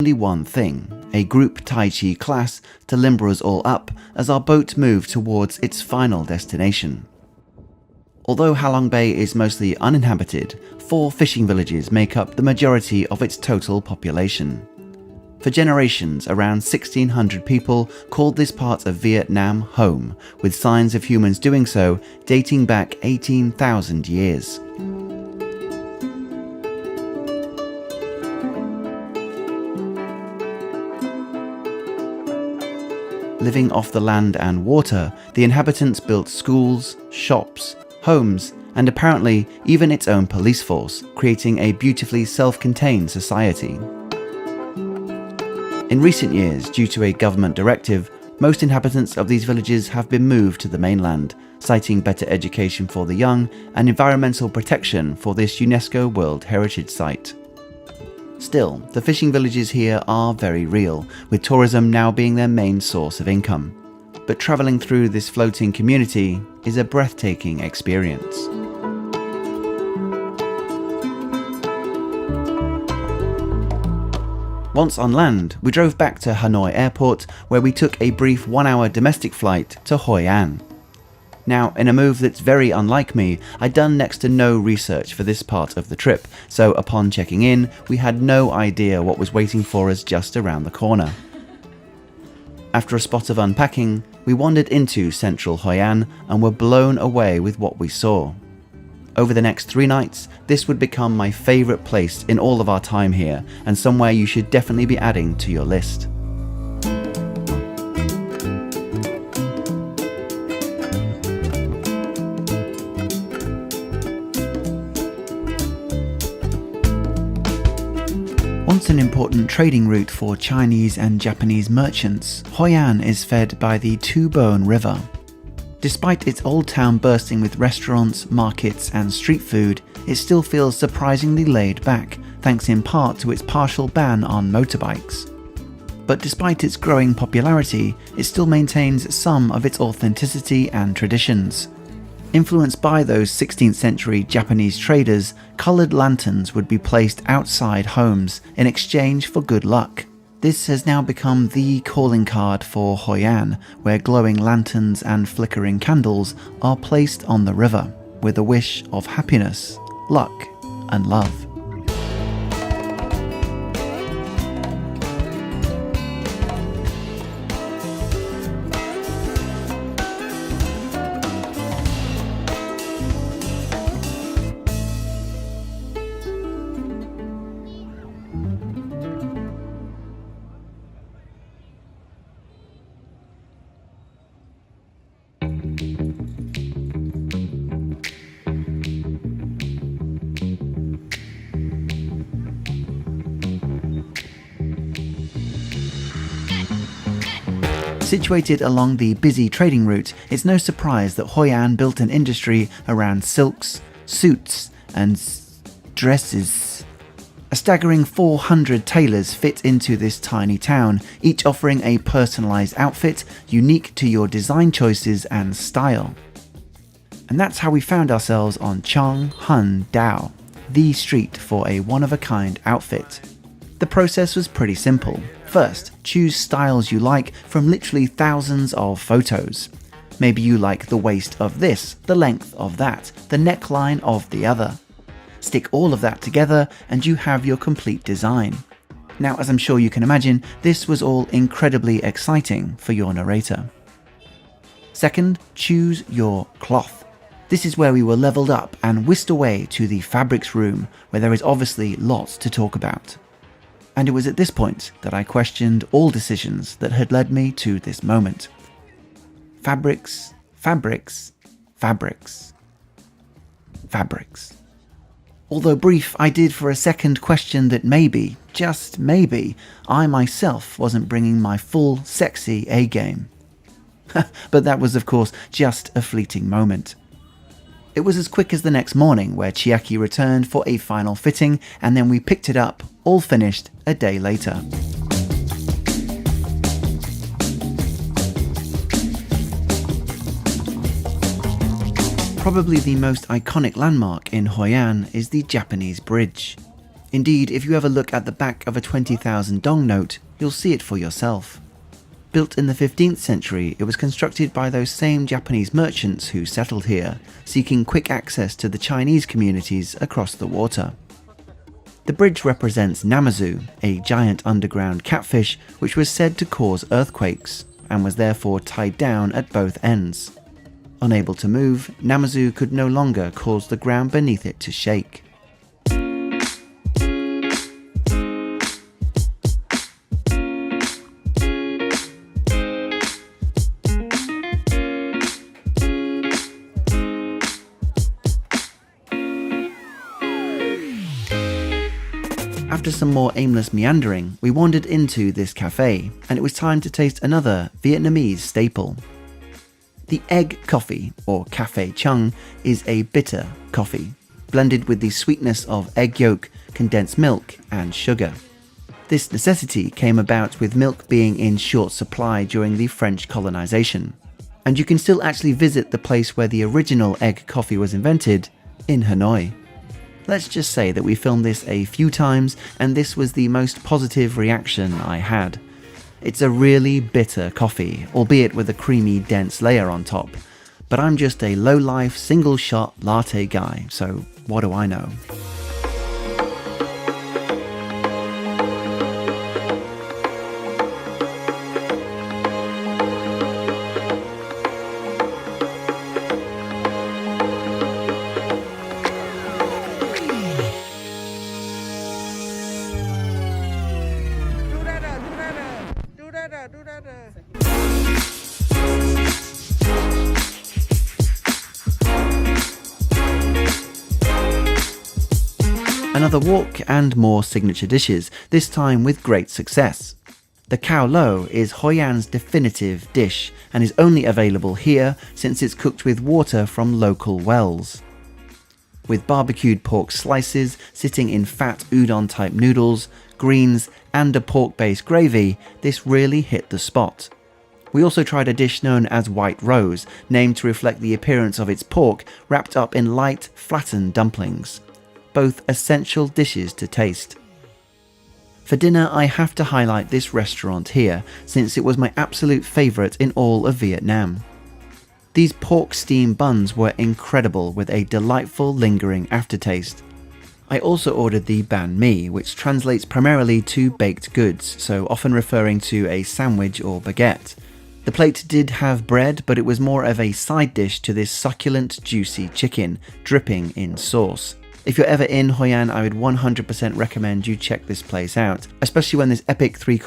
only one thing, a group Tai Chi class to limber us all up as our boat moved towards its final destination. Although Halong Bay is mostly uninhabited, 4 fishing villages make up the majority of its total population. For generations, around 1,600 people called this part of Vietnam home, with signs of humans doing so dating back 18,000 years. Living off the land and water, the inhabitants built schools, shops, homes, and apparently even its own police force, creating a beautifully self-contained society. In recent years, due to a government directive, most inhabitants of these villages have been moved to the mainland, citing better education for the young and environmental protection for this UNESCO World Heritage Site. Still, the fishing villages here are very real, with tourism now being their main source of income. But travelling through this floating community is a breathtaking experience. Once on land, we drove back to Hanoi Airport, where we took a brief 1-hour domestic flight to Hoi An. Now, in a move that's very unlike me, I'd done next to no research for this part of the trip, so upon checking in, we had no idea what was waiting for us just around the corner. After a spot of unpacking, we wandered into central Hoi An and were blown away with what we saw. Over the next 3 nights, this would become my favourite place in all of our time here, and somewhere you should definitely be adding to your list. Once an important trading route for Chinese and Japanese merchants, Hoi An is fed by the Tu Boan River. Despite its old town bursting with restaurants, markets and street food, it still feels surprisingly laid back, thanks in part to its partial ban on motorbikes. But despite its growing popularity, it still maintains some of its authenticity and traditions. Influenced by those 16th century Japanese traders, coloured lanterns would be placed outside homes in exchange for good luck. This has now become the calling card for Hoi An, where glowing lanterns and flickering candles are placed on the river, with a wish of happiness, luck, and love. Situated along the busy trading route, it's no surprise that Hoi An built an industry around silks, suits, and dresses. A staggering 400 tailors fit into this tiny town, each offering a personalised outfit unique to your design choices and style. And that's how we found ourselves on Chong Hun Dao, the street for a one-of-a-kind outfit. The process was pretty simple. First, choose styles you like from literally thousands of photos. Maybe you like the waist of this, the length of that, the neckline of the other. Stick all of that together and you have your complete design. Now, as I'm sure you can imagine, this was all incredibly exciting for your narrator. Second, choose your cloth. This is where we were leveled up and whisked away to the fabrics room, where there is obviously lots to talk about. And it was at this point that I questioned all decisions that had led me to this moment. Fabrics, fabrics, fabrics, fabrics. Although brief, I did for a second question that maybe, just maybe, I myself wasn't bringing my full sexy A-game. But that was of course just a fleeting moment. It was as quick as the next morning, where Chiaki returned for a final fitting, and then we picked it up, all finished, a day later. Probably the most iconic landmark in Hoi An is the Japanese Bridge. Indeed, if you ever look at the back of a 20,000 dong note, you'll see it for yourself. Built in the 15th century, it was constructed by those same Japanese merchants who settled here, seeking quick access to the Chinese communities across the water. The bridge represents Namazu, a giant underground catfish which was said to cause earthquakes, and was therefore tied down at both ends. Unable to move, Namazu could no longer cause the ground beneath it to shake. After some more aimless meandering, we wandered into this cafe, and it was time to taste another Vietnamese staple. The egg coffee, or Cafe Chung, is a bitter coffee, blended with the sweetness of egg yolk, condensed milk, and sugar. This necessity came about with milk being in short supply during the French colonization, and you can still actually visit the place where the original egg coffee was invented, in Hanoi. Let's just say that we filmed this a few times, and this was the most positive reaction I had. It's a really bitter coffee, albeit with a creamy, dense layer on top. But I'm just a low-life, single-shot latte guy, so what do I know? Another walk and more signature dishes, this time with great success. The Cao Lo is Hoi An's definitive dish and is only available here since it's cooked with water from local wells. With barbecued pork slices sitting in fat udon-type noodles, greens, and a pork-based gravy, this really hit the spot. We also tried a dish known as White Rose, named to reflect the appearance of its pork wrapped up in light, flattened dumplings. Both essential dishes to taste. For dinner, I have to highlight this restaurant here, since it was my absolute favourite in all of Vietnam. These pork steam buns were incredible with a delightful lingering aftertaste. I also ordered the banh mi, which translates primarily to baked goods, so often referring to a sandwich or baguette. The plate did have bread, but it was more of a side dish to this succulent, juicy chicken, dripping in sauce. If you're ever in Hoi An, I would 100% recommend you check this place out, especially when this epic 3